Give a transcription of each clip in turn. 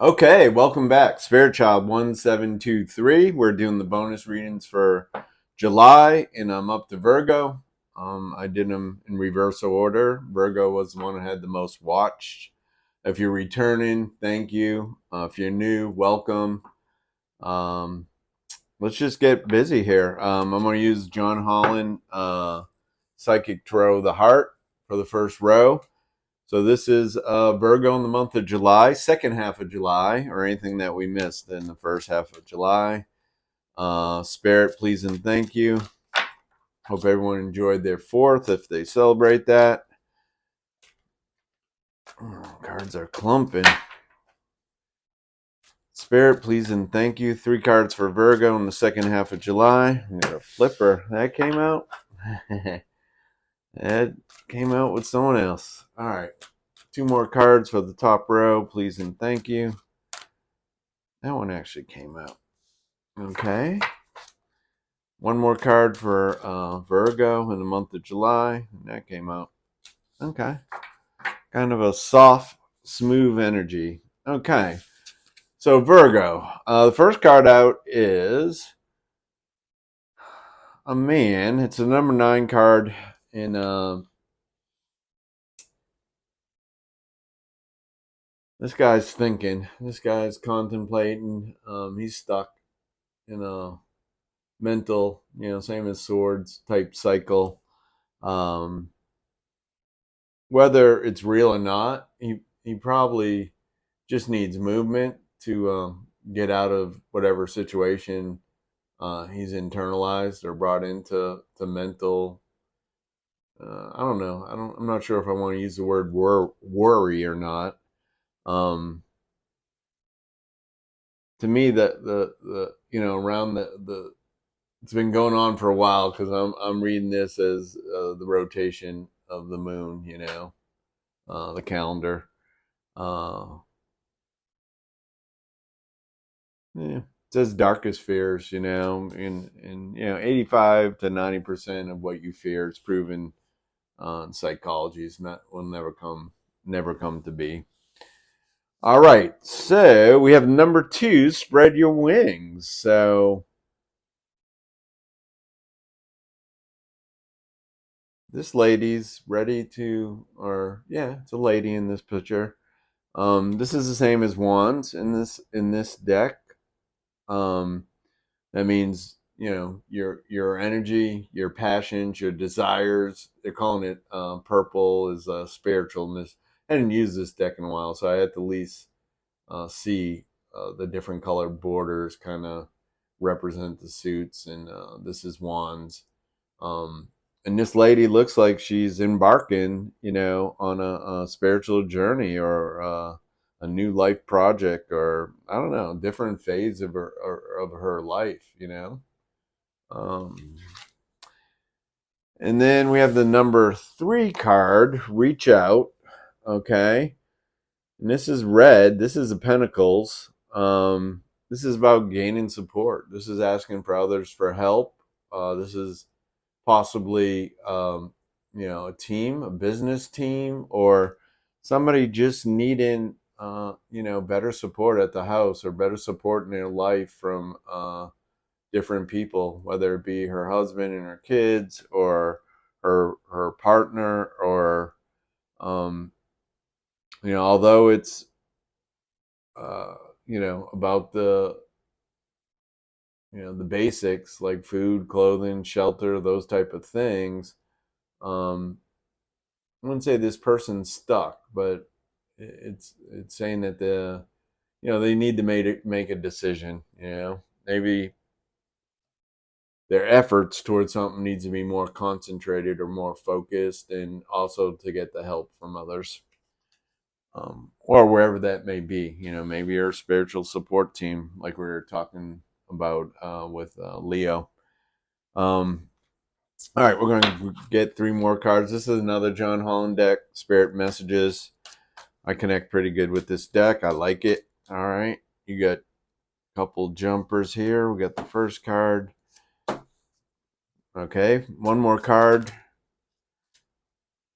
Okay, welcome back. Spirit Child 1723. We're doing the bonus readings for July, and I'm up to Virgo. I did them in reverse order. Virgo was the one who had the most watched. If you're returning, thank you. If you're new, welcome. Um, let's just get busy here. I'm going to use John Holland Psychic Tarot of the Heart for the first row. So this is Virgo in the month of July, second half of July, or anything that we missed in the first half of July. Spirit, please and thank you. Hope everyone enjoyed their 4th if they celebrate that. Oh, cards are clumping. Spirit, please and thank you. 3 cards for Virgo in the second half of July. We got a flipper. That came out. That came out with someone else. All right. 2 more cards for the top row. Please and thank you. That one actually came out. Okay. 1 more card for Virgo in the month of July. And that came out. Okay. Kind of a soft, smooth energy. Okay. So Virgo. The first card out is a man. It's a number 9 card in this guy's thinking. This guy's contemplating. He's stuck in a mental, same as swords type cycle. Um, Whether it's real or not, he probably just needs movement to get out of whatever situation he's internalized or brought into the mental. I don't know. I'm not sure if I want to use the word worry or not. Um, to me, the around the it's been going on for a while because I'm reading this as the rotation of the moon. The calendar. Uh, Yeah, it says darkest fears, and 85 to 90% of what you fear is proven in psychology is not will never come to be. All right, so we have number 2, spread your wings. So this lady's ready to, or yeah, it's a lady in this picture. This is the same as wands in this deck. Um, That means your energy, your passions, your desires. They're calling it purple is spiritualness. I didn't use this deck in a while, so I had to at least see the different colored borders kind of represent the suits. And this is wands. Um, and this lady looks like she's embarking, on a spiritual journey or a new life project, or I don't know, different phase of her life. Um, and then we have the number 3 card, reach out. Okay, and this is red. This is the Pentacles. This is about gaining support. This is asking for others for help. This is possibly a team, a business team, or somebody just needing better support at the house or better support in their life from different people, whether it be her husband and her kids or her partner, or um, although it's uh, about the basics like food, clothing, shelter, those type of things. um, I wouldn't say this person's stuck, but it's saying that they need to make a decision. Maybe their efforts towards something needs to be more concentrated or more focused, and also to get the help from others, or wherever that may be. Maybe your spiritual support team, like we were talking about with Leo. Um, all right, we're going to get 3 more cards. This is another John Holland deck, Spirit Messages. I connect pretty good with this deck. I like it. All right, you got a couple jumpers here. We got the first card. Okay, 1 more card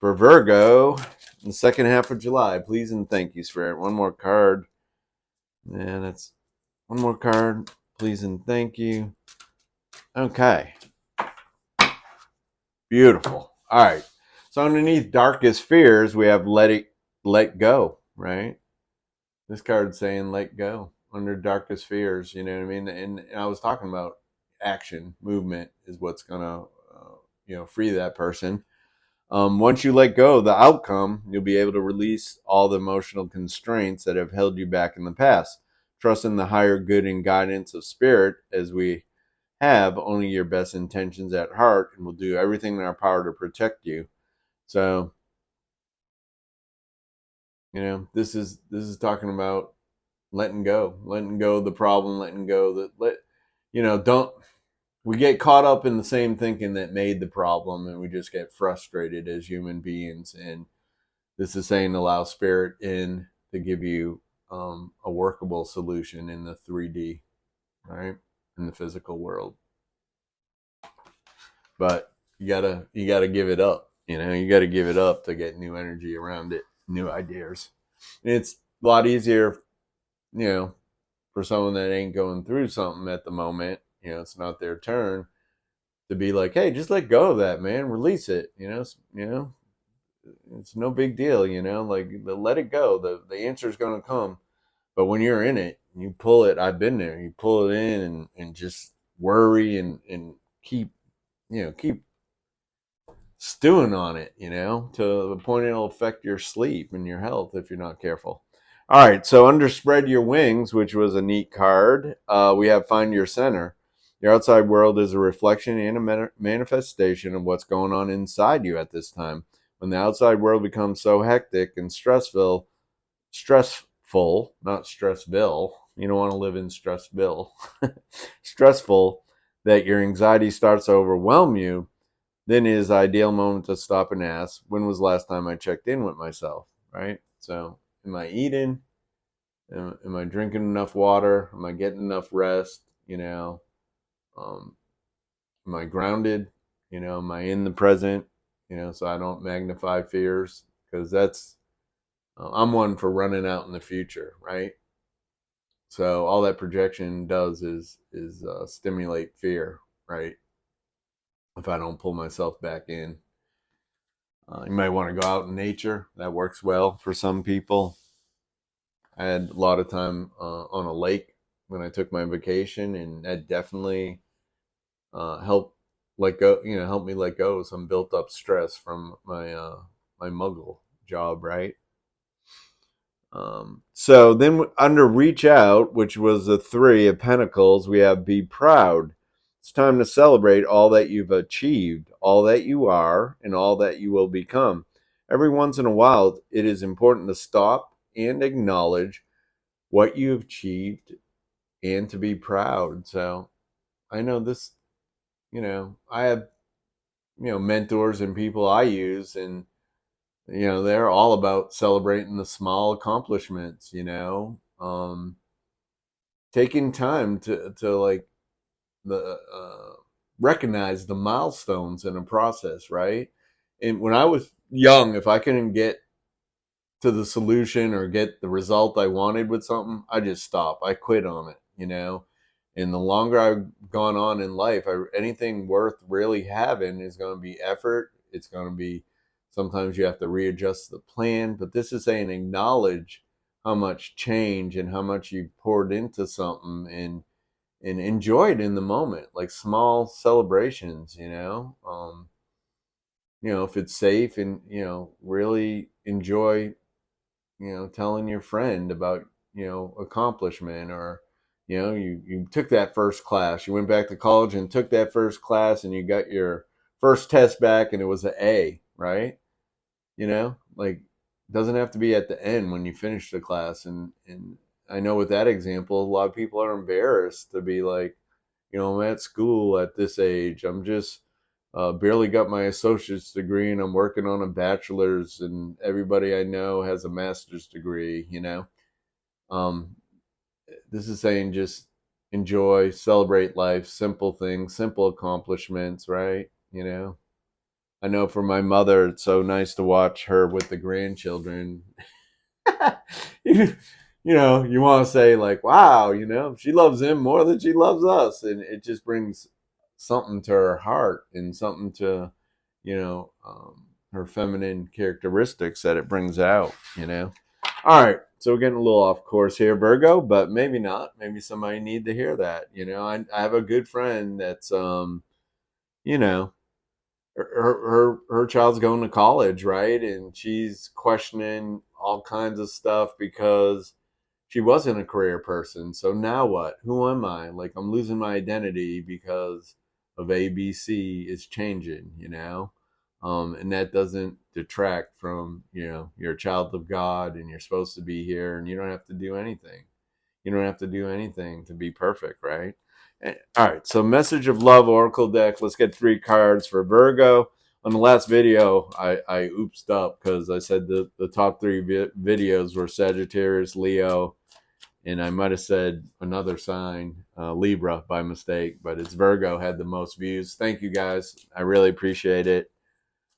for Virgo in the second half of July. Please and thank you, Spirit. 1 more card And that's one more card. Please and thank you. Okay. Beautiful. All right. So underneath darkest fears, we have let go, right? This card's saying let go under darkest fears. You know what I mean? And I was talking about action, movement is what's gonna, free that person. Once you let go of the outcome, you'll be able to release all the emotional constraints that have held you back in the past. Trust in the higher good and guidance of spirit as we have only your best intentions at heart, and will do everything in our power to protect you. So, this is talking about letting go of the problem, letting go that don't we get caught up in the same thinking that made the problem, and we just get frustrated as human beings. And this is saying allow spirit in to give you a workable solution in the 3D, right, in the physical world. But you gotta give it up. You gotta give it up to get new energy around it, new ideas. And it's a lot easier, you know, for someone that ain't going through something at the moment. It's not their turn to be like, hey, just let go of that, man. Release it. It's no big deal. Like let it go. The answer is gonna come. But when you're in it, you pull it. I've been there. You pull it in and just worry and keep stewing on it, to the point it'll affect your sleep and your health if you're not careful. All right, so under Spread Your Wings, which was a neat card, we have Find Your Center. Your outside world is a reflection and a manifestation of what's going on inside you at this time. When the outside world becomes so hectic and stressful, not stressville, you don't want to live in stressville, stressful, that your anxiety starts to overwhelm you, then it is the ideal moment to stop and ask, when was the last time I checked in with myself, right? So, am I eating? Am I drinking enough water? Am I getting enough rest? Um, am I grounded? Am I in the present? So I don't magnify fears, because I'm one for running out in the future, right? So all that projection does is stimulate fear, right? If I don't pull myself back in. You might want to go out in nature. That works well for some people. I had a lot of time on a lake when I took my vacation, and that definitely helped help me let go of some built up stress from my Muggle job, right? So then under Reach Out, which was the 3 of Pentacles, we have Be Proud. It's time to celebrate all that you've achieved, all that you are, and all that you will become. Every once in a while, it is important to stop and acknowledge what you've achieved and to be proud. So I know this, I have, mentors and people I use, and they're all about celebrating the small accomplishments, taking time to like the recognize the milestones in a process, right? And when I was young, if I couldn't get to the solution or get the result I wanted with something, I just stop. I quit on it. And the longer I've gone on in life, anything worth really having is going to be effort. It's going to be, sometimes you have to readjust the plan, but this is saying acknowledge how much change and how much you've poured into something, and enjoy it in the moment, like small celebrations, if it's safe, and really enjoy, telling your friend about, accomplishment, or you took that first class, you went back to college and took that first class, and you got your first test back and it was an A, right? Like, doesn't have to be at the end when you finish the class. And I know with that example, a lot of people are embarrassed to be like, I'm at school at this age, I'm just barely got my associate's degree, and I'm working on a bachelor's, and everybody I know has a master's degree. um, this is saying just enjoy, celebrate life, simple things, simple accomplishments, right? I know for my mother, it's so nice to watch her with the grandchildren. you, you want to say like, wow, she loves him more than she loves us, and it just brings something to her heart and something to, her feminine characteristics that it brings out. All right, so we're getting a little off course here, Virgo, but maybe not. Maybe somebody need to hear that. I have a good friend that's, you know, her child's going to college, right? And she's questioning all kinds of stuff because she wasn't a career person. So now what? Who am I? Like, I'm losing my identity because of ABC is changing. And that doesn't detract from, you're a child of God and you're supposed to be here and you don't have to do anything. You don't have to do anything to be perfect, right? All right, so Message of Love Oracle deck. Let's get 3 cards for Virgo. On the last video, I oopsed up because I said the top 3 videos were Sagittarius, Leo, and I might have said another sign, Libra, by mistake, but it's Virgo had the most views. Thank you guys. I really appreciate it.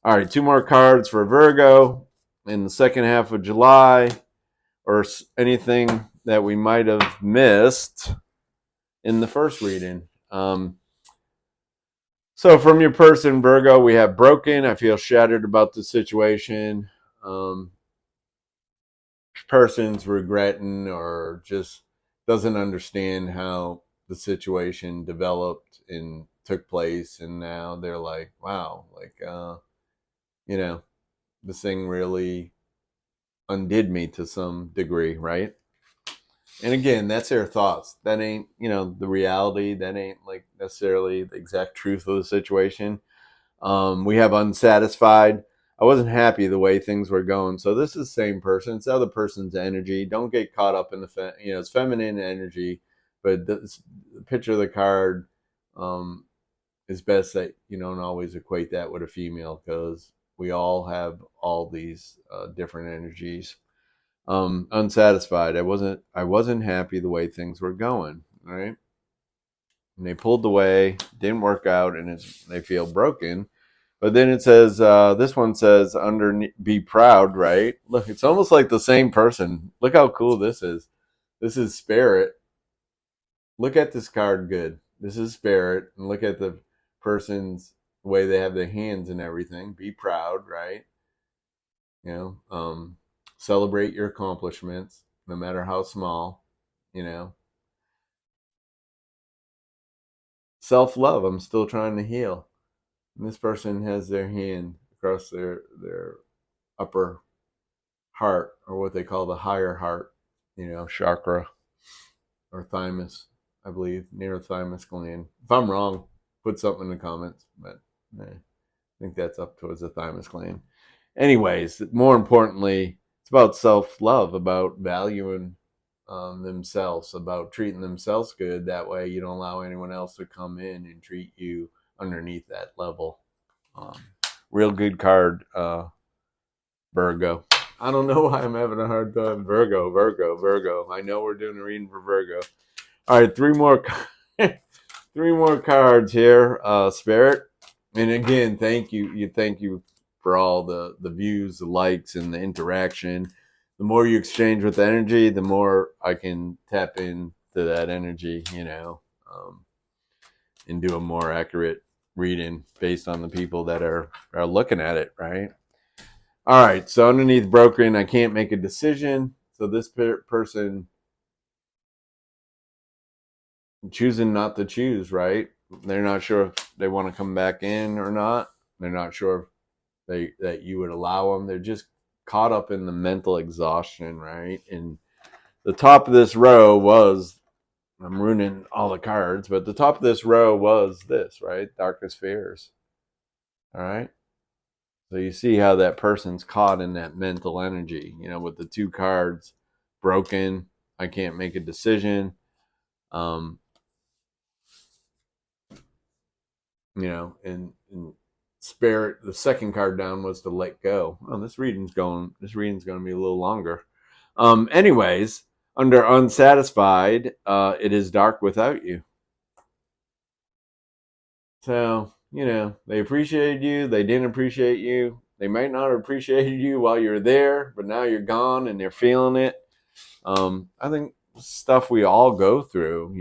All right, 2 more cards for Virgo in the second half of July, or anything that we might have missed in the first reading. So from your person, Virgo, we have broken. I feel shattered about the situation. Um, Person's regretting or just doesn't understand how the situation developed and took place, and now they're like, wow, like you know this thing really undid me to some degree, right? And again, that's their thoughts. That ain't, the reality. That ain't like necessarily the exact truth of the situation. We have unsatisfied. I wasn't happy the way things were going. So this is the same person. It's the other person's energy. Don't get caught up in it's feminine energy, but the picture of the card, is best that you don't always equate that with a female, because we all have all these different energies. Unsatisfied. I wasn't happy the way things were going. Right. And they pulled away, didn't work out, and they feel broken. But then it says, this one says, be proud, right? Look, it's almost like the same person. Look how cool this is. This is Spirit. Look at this card good. This is Spirit. And look at the person's way they have their hands and everything. Be proud, right? You celebrate your accomplishments, no matter how small, you know. Self-love. I'm still trying to heal. And this person has their hand across their upper heart, or what they call the higher heart, chakra, or thymus, I believe, near thymus gland. If I'm wrong, put something in the comments, but I think that's up towards the thymus gland. Anyways, more importantly, it's about self-love, about valuing themselves, about treating themselves good. That way you don't allow anyone else to come in and treat you underneath that level. Um, Real good card, Virgo. I don't know why I'm having a hard time. Virgo, Virgo, Virgo. I know we're doing a reading for Virgo. All right, 3 more, 3 more cards here, Spirit. And again, thank you. Thank you for all the views, the likes, and the interaction. The more you exchange with energy, the more I can tap into that energy, and do a more accurate reading based on the people that are looking at it, right? All right, so underneath broken, I can't make a decision. So this person choosing not to choose, right? They're not sure if they want to come back in or not. They're not sure if that you would allow them. They're just caught up in the mental exhaustion, right? And the top of this row was, I'm ruining all the cards, but the top of this row was this, right? Darkest fears. All right. So you see how that person's caught in that mental energy, with the 2 cards, broken, I can't make a decision. Um, and Spirit, the second card down was to let go. Oh, this reading's going to be a little longer. Anyways, under unsatisfied, it is dark without you. So, they appreciated you, they didn't appreciate you. They might not have appreciated you while you were there, but now you're gone and they're feeling it. I think stuff we all go through,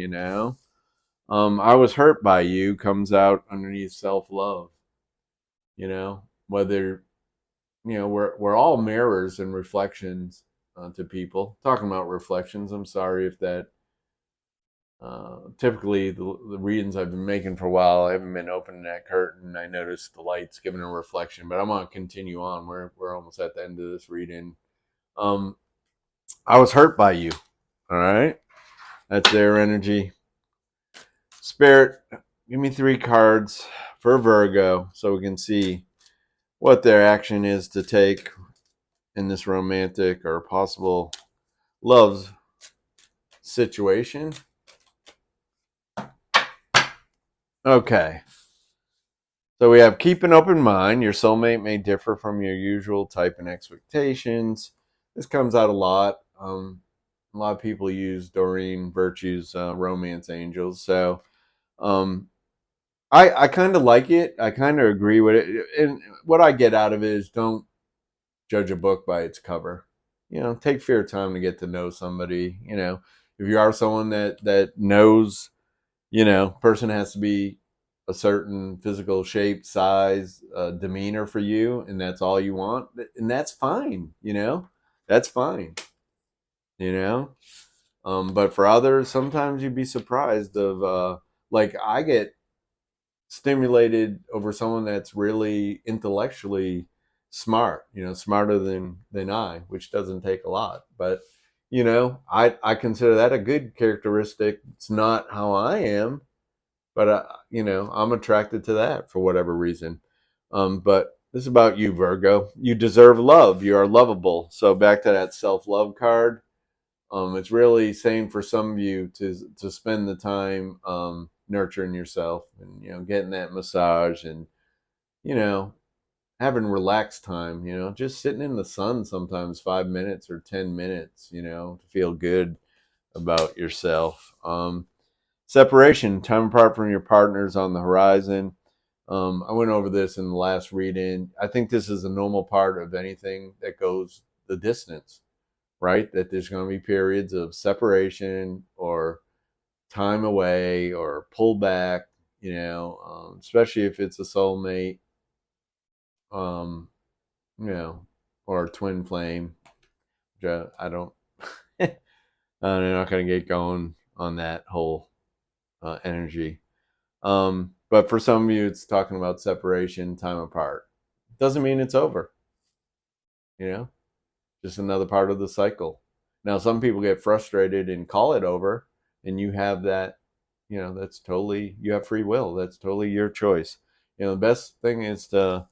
I was hurt by you comes out underneath self-love, whether, we're all mirrors and reflections to people. Talking about reflections, I'm sorry if that typically the readings I've been making for a while, I haven't been opening that curtain. I noticed the lights giving a reflection, but I'm gonna continue on. We're almost at the end of this reading. Um, I was hurt by you. All right, that's their energy. Spirit, give me 3 cards for Virgo so we can see what their action is to take in this romantic or possible love situation. Okay. So we have keep an open mind. Your soulmate may differ from your usual type and expectations. This comes out a lot. A lot of people use Doreen Virtue's romance angels. So um, I kind of like it. I kind of agree with it. And what I get out of it is don't judge a book by its cover. Take fair time to get to know somebody. If you are someone that knows, person has to be a certain physical shape, size, demeanor for you, and that's all you want, and that's fine. That's fine. You know, but for others, sometimes you'd be surprised of like I get stimulated over someone that's really intellectually smart, smarter than I, which doesn't take a lot. But I consider that a good characteristic. It's not how I am, but I'm attracted to that for whatever reason. But this is about you, Virgo. You deserve love. You are lovable. So back to that self-love card. It's really saying for some of you to spend the time nurturing yourself and getting that massage and you know having relaxed time. Just sitting in the sun sometimes 5 minutes or 10 minutes. To feel good about yourself. Separation, time apart from your partners on the horizon. I went over this in the last reading. I think this is a normal part of anything that goes the distance, right? That there's going to be periods of separation or time away or pull back, especially if it's a soulmate, um, you know, or a twin flame. I don't, I'm not going to get going on that whole energy. But for some of you, it's talking about separation, time apart. Doesn't mean it's over, you know, just another part of the cycle. Now, some people get frustrated and call it over, and you have that, that's totally, you have free will. That's totally your choice. The best thing is to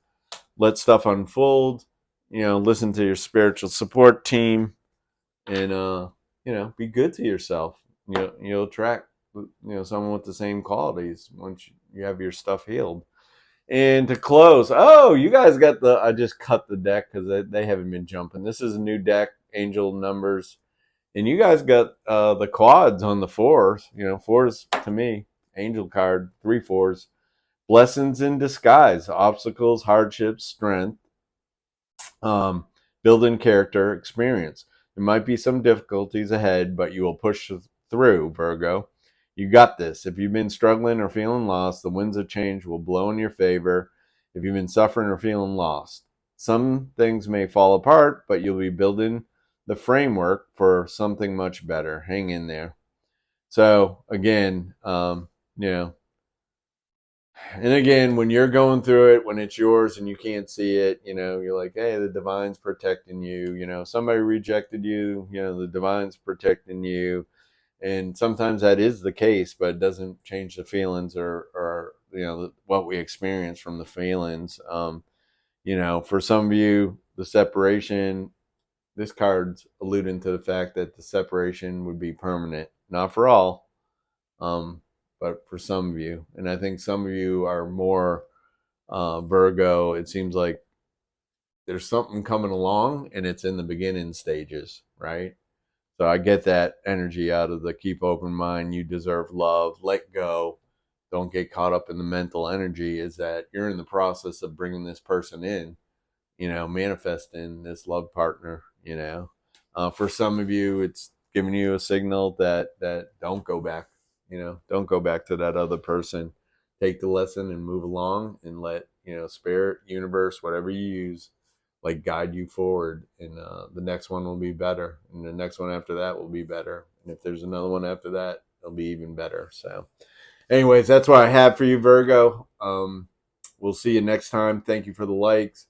let stuff unfold, listen to your spiritual support team and, be good to yourself. You'll attract, someone with the same qualities once you have your stuff healed. And to close, oh, you guys got I just cut the deck because they haven't been jumping. This is a new deck, angel numbers. And you guys got the quads on the fours. Fours to me, angel card, 3 fours. Blessings in disguise, obstacles, hardships, strength, um, building character, experience. There might be some difficulties ahead, but you will push through, Virgo. You got this. If you've been struggling or feeling lost, the winds of change will blow in your favor. If you've been suffering or feeling lost, some things may fall apart, but you'll be building the framework for something much better. Hang in there. So, again, you know, and again, when you're going through it, when it's yours and you can't see it, you're like, hey, the divine's protecting you. Somebody rejected you, the divine's protecting you. And sometimes that is the case, but it doesn't change the feelings or what we experience from the feelings. For some of you, the separation, this card's alluding to the fact that the separation would be permanent. Not for all, um, but for some of you. And I think some of you are more Virgo. It seems like there's something coming along and it's in the beginning stages, right? So I get that energy out of the keep open mind, you deserve love, let go, don't get caught up in the mental energy, is that you're in the process of bringing this person in, manifesting this love partner. For some of you, it's giving you a signal that don't go back. Don't go back to that other person. Take the lesson and move along, and let spirit, universe, whatever you use, like guide you forward. And the next one will be better, and the next one after that will be better. And if there's another one after that, it'll be even better. So, anyways, that's what I have for you, Virgo. We'll see you next time. Thank you for the likes.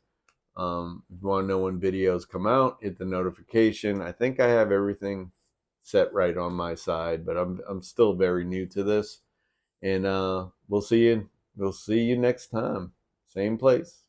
If you want to know when videos come out, hit the notification. I think I have everything set right on my side, but I'm still very new to this. And we'll see you next time. Same place.